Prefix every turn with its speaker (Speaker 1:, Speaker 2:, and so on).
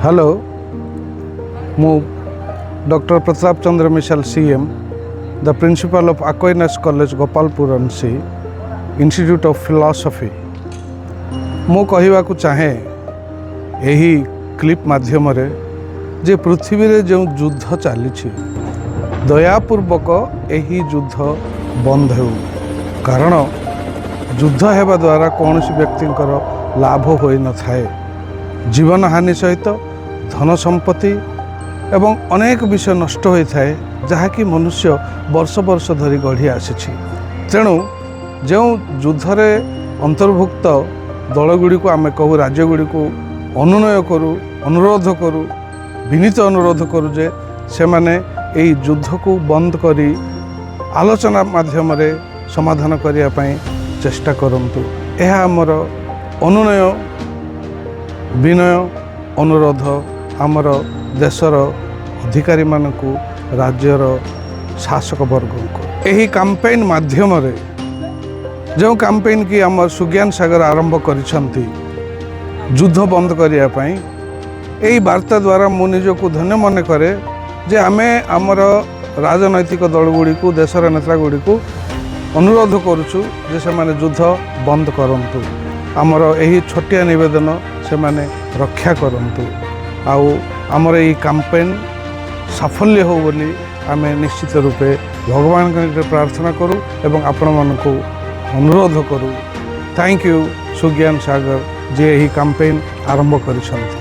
Speaker 1: Hello मु doctor Pratap Chandra Mishal सीएम the principal of Aquinas college Gopalpur सी इंस्टीट्यूट ऑफ फिलॉसफी मु कहवा चाहे यही क्लिप माध्यम जे पृथ्वी रे जो युद्ध चली दयापूर्वक यही युद्ध बंद हो कारण युद्ध हेबा द्वारा कौन व्यक्तिंकर लाभ हो न थाए जीवन हानि सहित धन संपत्ति एवं अनेक विषय नष्ट होता है जहाँकि मनुष्य वर्ष वर्ष धरी गढ़ी आसी तेणु जो युद्ध रे अंतर्भुक्त दलगुड़ी को आम कहू राज्यगुड़ी को अनुनय करूँ अनुरोध करूँ विनीत अनुरोध करूँ जे से माने यही युद्ध को बंद करी आलोचना माध्यम रे समाधान करने चेष्टा करंतु। यह आमर अनुनय विनय अनुरोध आमर देशर अधिकारी मानकु राज्यर शासक वर्ग को यही कैंपेन माध्यम रे जो कैंपेन की आम सुज्ञान सागर आरंभ करिसंती युद्ध बंद करिया पई यही वार्ता द्वारा मु निजको धन्य मन करे जे आमे आमर राजनैतिक दलगुड़ी को देशर नेता गुड़ी को अनुरोध करुचु जे से माने युद्ध बंद करंतु आमर यही छोटिया निवेदन से माने रक्षा करंतु आउ आमर यही कैंपेन साफल्य हो बोली आमे निश्चित रूपे भगवान के प्रार्थना करूँ एवं आपण मानकु अनुरोध करूँ। थैंक यू सुज्ञान सागर जे यही कैंपेन आरंभ करिसंती।